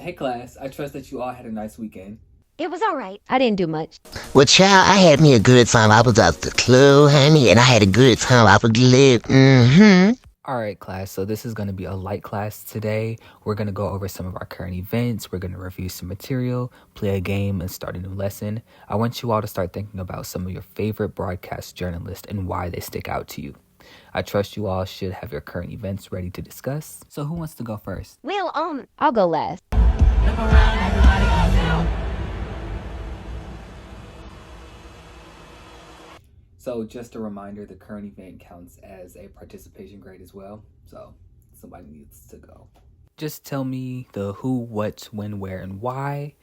Hey class, I trust that you all had a nice weekend. It was all right. I didn't do much. Well, child, I had me a good time. I was at the club, honey, and I had a good time. I was lit. Mm-hmm. All right, class. So this is going to be a light class today. We're going to go over some of our current events. We're going to review some material, play a game, and start a new lesson. I want you all to start thinking about some of your favorite broadcast journalists and why they stick out to you. I trust you all should have your current events ready to discuss. So who wants to go first? Well, I'll go last. So just a reminder, the current event counts as a participation grade as well. So somebody needs to go. Just tell me the who, what, when, where, and why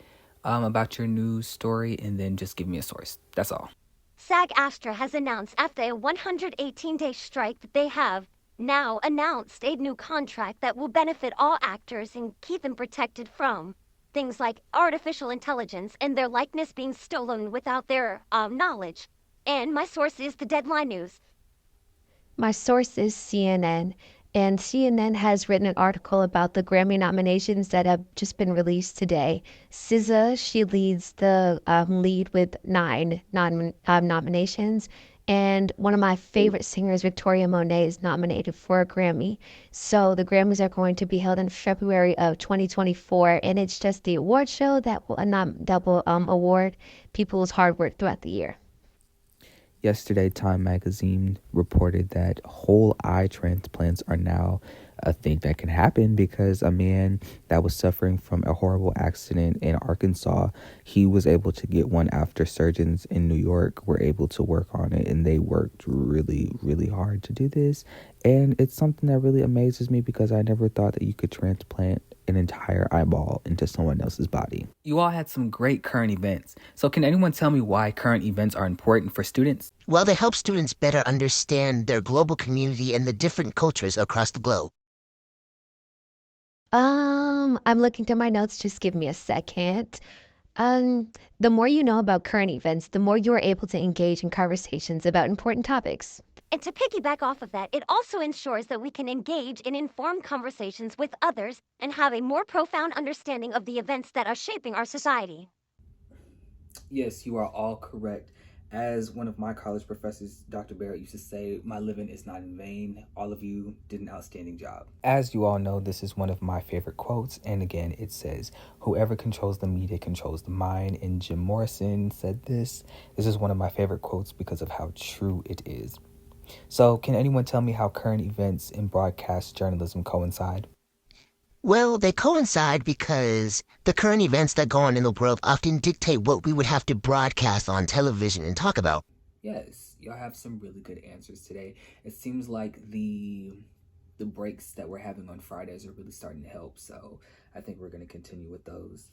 about your news story, and then just give me a source. That's all. SAG-AFTRA has announced after a 118-day strike that they have now announced a new contract that will benefit all actors and keep them protected from things like artificial intelligence and their likeness being stolen without their knowledge. And my source is the Deadline News. My source is CNN, and CNN has written an article about the Grammy nominations that have just been released today. SZA, she leads the lead with nine nominations, and one of my favorite singers, Victoria Monet, is nominated for a Grammy. So the Grammys are going to be held in February of 2024, and it's just the award show that will award people's hard work throughout the year. Yesterday, Time magazine reported that whole eye transplants are now a thing that can happen because a man that was suffering from a horrible accident in Arkansas, he was able to get one after surgeons in New York were able to work on it, and they worked really, really hard to do this. And it's something that really amazes me because I never thought that you could transplant an entire eyeball into someone else's body. You all had some great current events. So can anyone tell me why current events are important for students? Well, they help students better understand their global community and the different cultures across the globe. I'm looking through my notes. Just give me a second. The more you know about current events, the more you are able to engage in conversations about important topics. And to piggyback off of that, it also ensures that we can engage in informed conversations with others and have a more profound understanding of the events that are shaping our society. Yes, you are all correct. As one of my college professors, Dr. Barrett, used to say, my living is not in vain. All of you did an outstanding job. As you all know, this is one of my favorite quotes. And again, it says, whoever controls the media controls the mind. And Jim Morrison said this. This is one of my favorite quotes because of how true it is. So can anyone tell me how current events in broadcast journalism coincide? Well, they coincide because the current events that go on in the world often dictate what we would have to broadcast on television and talk about. Yes, y'all have some really good answers today. It seems like the breaks that we're having on Fridays are really starting to help. So I think we're going to continue with those.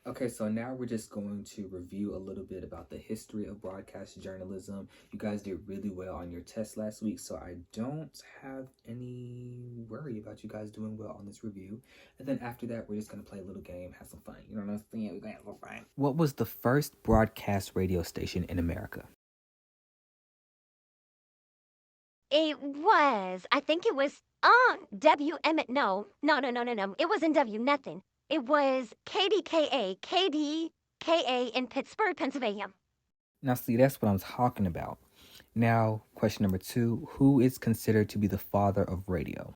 Okay, so now we're just going to review a little bit about the history of broadcast journalism. You guys did really well on your test last week, so I don't have any worry about you guys doing well on this review. And then after that, we're just going to play a little game, have some fun. You know what I'm saying? We're going to have some fun. What was the first broadcast radio station in America? I think it was, WM, no. It wasn't W, nothing. It was KDKA in Pittsburgh, Pennsylvania. Now, see, that's what I'm talking about. Now, question number 2, who is considered to be the father of radio?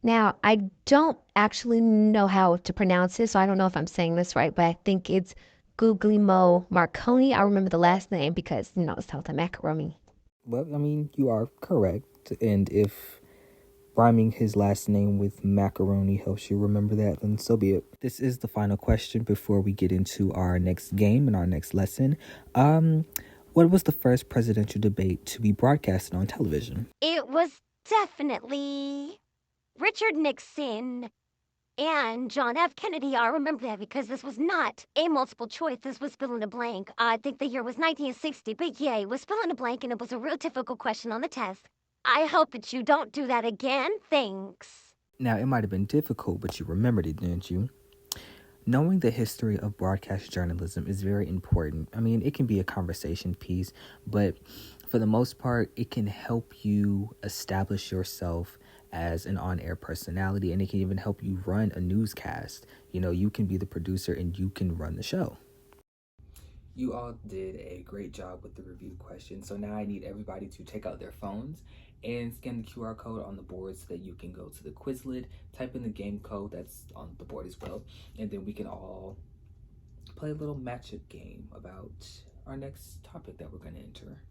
Now, I don't actually know how to pronounce this, so I don't know if I'm saying this right, but I think it's Guglielmo Marconi. I remember the last name because, it's Delta Macaroni. Well, I mean, you are correct. And if rhyming his last name with macaroni helps you remember that, then so be it. This is the final question before we get into our next game and our next lesson. What was the first presidential debate to be broadcasted on television? It was definitely Richard Nixon and John F. Kennedy. I remember that because this was not a multiple choice. This was fill in the blank. I think the year was 1960, but yeah, it was fill in the blank and it was a real difficult question on the test. I hope that you don't do that again. Thanks. Now, it might have been difficult, but you remembered it, didn't you? Knowing the history of broadcast journalism is very important. I mean, it can be a conversation piece, but for the most part, it can help you establish yourself as an on-air personality, and it can even help you run a newscast. You can be the producer and you can run the show. You all did a great job with the review question. So now I need everybody to take out their phones and scan the QR code on the board so that you can go to the Quizlet, type in the game code that's on the board as well, and then we can all play a little matchup game about our next topic that we're going to enter.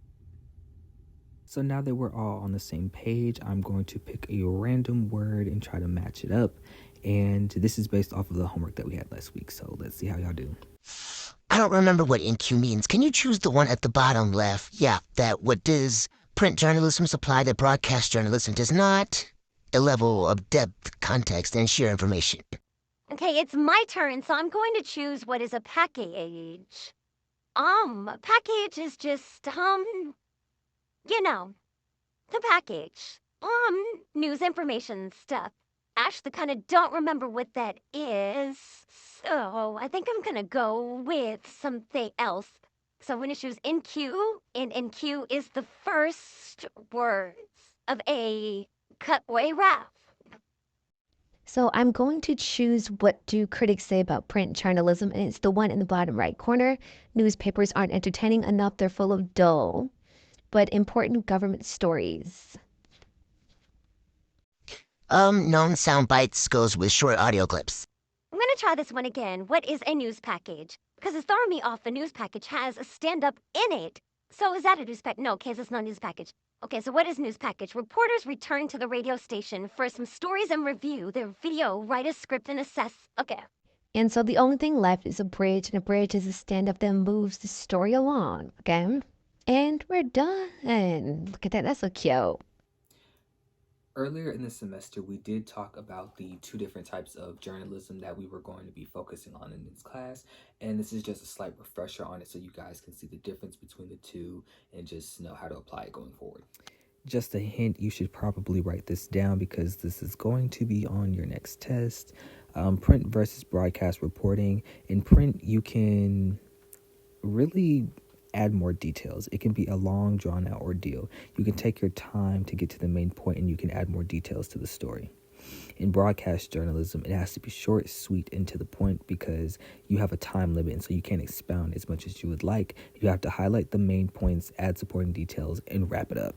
So now that we're all on the same page, I'm going to pick a random word and try to match it up. And this is based off of the homework that we had last week. So let's see how y'all do. I don't remember what NQ means. Can you choose the one at the bottom left? Yeah, that what does print journalism supply that broadcast journalism does not? A level of depth, context, and sheer information. Okay, it's my turn, so I'm going to choose what is a package. Package is just, the package. News information stuff. Actually, kind of don't remember what that is, so I think I'm gonna go with something else. So I'm gonna choose NQ, and NQ is the first words of a cutaway rap. So I'm going to choose what do critics say about print journalism, and it's the one in the bottom right corner. Newspapers aren't entertaining enough, they're full of dull but important government stories. Known sound bites goes with short audio clips. I'm gonna try this one again. What is a news package? Because it's throwing me off. The news package has a stand-up in it. So is that a news package? No, okay, it's not a news package. Okay, so what is news package? Reporters return to the radio station for some stories and review their video, write a script, and assess. Okay. And so the only thing left is a bridge, and a bridge is a stand-up that moves the story along, okay? And we're done. Look at that, that's so cute. Earlier in the semester, we did talk about the two different types of journalism that we were going to be focusing on in this class. And this is just a slight refresher on it so you guys can see the difference between the two and just know how to apply it going forward. Just a hint, you should probably write this down because this is going to be on your next test. Print versus broadcast reporting. In print, you can really add more details. It can be a long, drawn out ordeal. You can take your time to get to the main point and you can add more details to the story. In broadcast journalism, it has to be short, sweet, and to the point because you have a time limit, and so you can't expound as much as you would like. You have to highlight the main points, add supporting details, and wrap it up.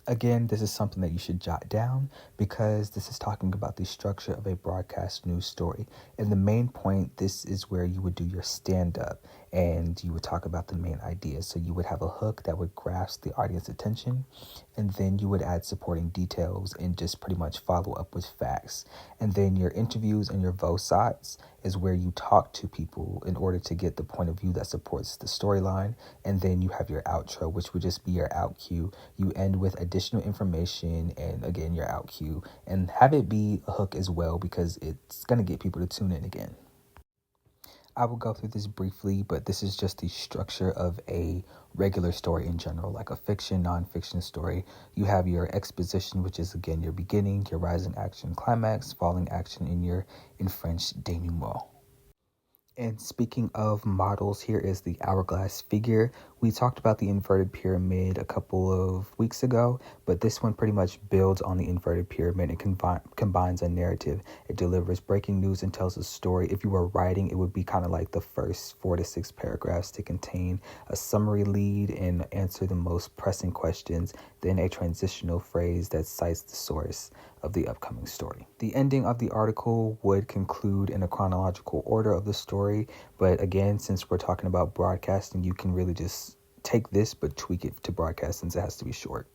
Again, this is something that you should jot down because this is talking about the structure of a broadcast news story. And the main point, this is where you would do your stand-up and you would talk about the main ideas. So you would have a hook that would grasp the audience attention, and then you would add supporting details and just pretty much follow up with facts. And then your interviews and your voice-ots is where you talk to people in order to get the point of view that supports the storyline. And then you have your outro, which would just be your out cue. You end with additional information and again your out cue, and have it be a hook as well because it's going to get people to tune in again. I will go through this briefly, but this is just the structure of a regular story in general, like a fiction, non-fiction story. You have your exposition, which is again your beginning, your rising action, climax, falling action, and your, in French, denouement. And speaking of models, here is the hourglass figure. We talked about the inverted pyramid a couple of weeks ago, but this one pretty much builds on the inverted pyramid and combines a narrative. It delivers breaking news and tells a story. If you were writing, it would be kind of like the first 4 to 6 paragraphs to contain a summary lead and answer the most pressing questions, then a transitional phrase that cites the source of the upcoming story. The ending of the article would conclude in a chronological order of the story, but again, since we're talking about broadcasting, you can really just take this but tweak it to broadcast since it has to be short.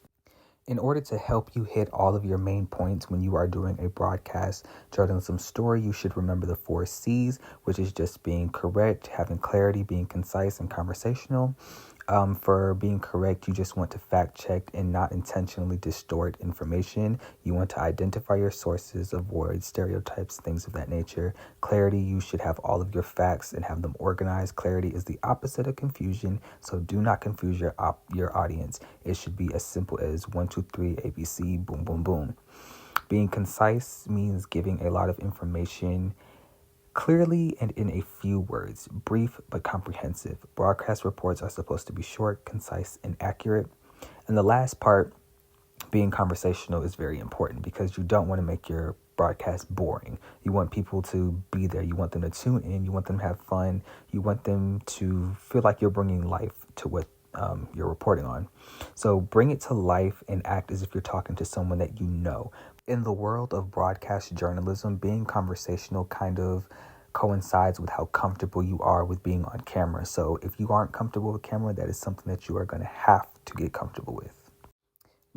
In order to help you hit all of your main points when you are doing a broadcast journalism story, you should remember the 4 C's, which is just being correct, having clarity, being concise, and conversational. For being correct, you just want to fact check and not intentionally distort information. You want to identify your sources, avoid stereotypes, things of that nature. Clarity, you should have all of your facts and have them organized. Clarity is the opposite of confusion, so do not confuse your audience. It should be as simple as 1, 2, 3, ABC, boom, boom, boom. Being concise means giving a lot of information clearly and in a few words, brief but comprehensive. Broadcast reports are supposed to be short, concise, and accurate. And the last part, being conversational is very important because you don't want to make your broadcast boring. You want people to be there. You want them to tune in. You want them to have fun. You want them to feel like you're bringing life to what you're reporting on. So bring it to life and act as if you're talking to someone that you know. In the world of broadcast journalism, being conversational kind of coincides with how comfortable you are with being on camera. So if you aren't comfortable with camera, that is something that you are going to have to get comfortable with.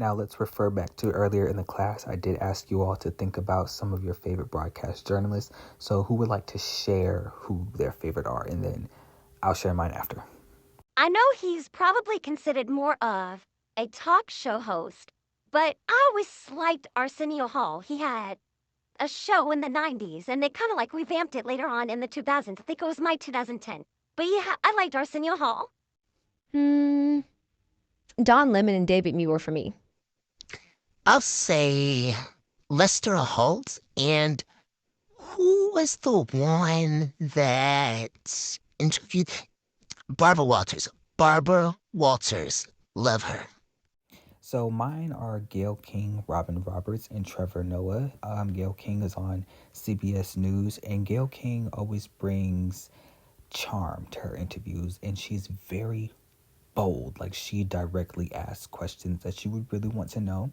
Now let's refer back to earlier in the class. I did ask you all to think about some of your favorite broadcast journalists. So who would like to share who their favorite are? And then I'll share mine after. I know he's probably considered more of a talk show host, but I always liked Arsenio Hall. He had a show in the 90s, and they kind of like revamped it later on in the 2000s. I think it was my 2010. But yeah, I liked Arsenio Hall. Don Lemon and David Muir for me. I'll say Lester Holt. And who was the one that interviewed Barbara Walters? Barbara Walters. Love her. So mine are Gayle King, Robin Roberts, and Trevor Noah. Gayle King is on CBS News, and Gayle King always brings charm to her interviews, and she's very bold. Like, she directly asks questions that you would really want to know.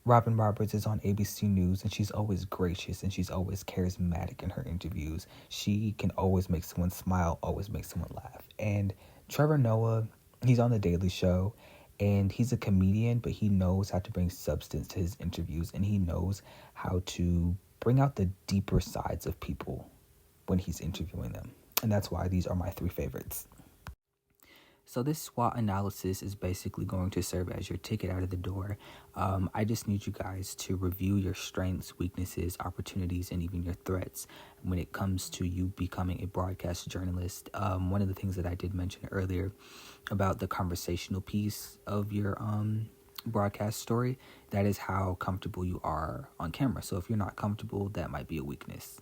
Robin Roberts is on ABC News, and she's always gracious and she's always charismatic in her interviews. She can always make someone smile, always make someone laugh. And Trevor Noah, he's on The Daily Show, and he's a comedian, but he knows how to bring substance to his interviews, and he knows how to bring out the deeper sides of people when he's interviewing them. And that's why these are my three favorites. So this SWOT analysis is basically going to serve as your ticket out of the door. I just need you guys to review your strengths, weaknesses, opportunities, and even your threats when it comes to you becoming a broadcast journalist. One of the things that I did mention earlier about the conversational piece of your broadcast story, that is how comfortable you are on camera. So if you're not comfortable, that might be a weakness.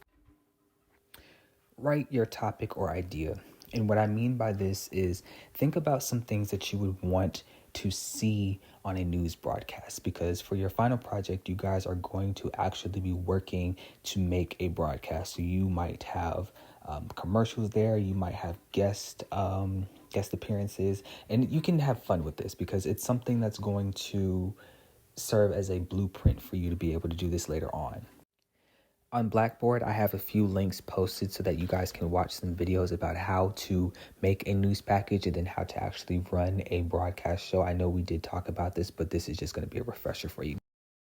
Write your topic or idea. And what I mean by this is think about some things that you would want to see on a news broadcast, because for your final project, you guys are going to actually be working to make a broadcast. So you might have commercials there, you might have guest appearances, and you can have fun with this because it's something that's going to serve as a blueprint for you to be able to do this later on. On Blackboard, I have a few links posted so that you guys can watch some videos about how to make a news package and then how to actually run a broadcast show. I know we did talk about this, but this is just going to be a refresher for you.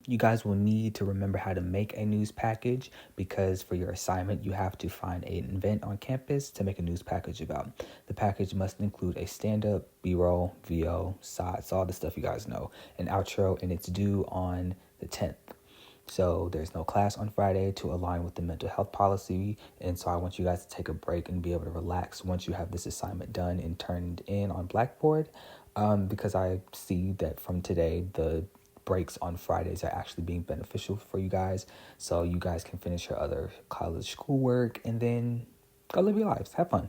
You guys will need to remember how to make a news package, because for your assignment, you have to find an event on campus to make a news package about. The package must include a stand-up, B-roll, VO, sides, all the stuff you guys know, an outro, and it's due on the 10th. So there's no class on Friday to align with the mental health policy. And so I want you guys to take a break and be able to relax once you have this assignment done and turned in on Blackboard. Because I see that from today, the breaks on Fridays are actually being beneficial for you guys. So you guys can finish your other college schoolwork and then go live your lives. Have fun.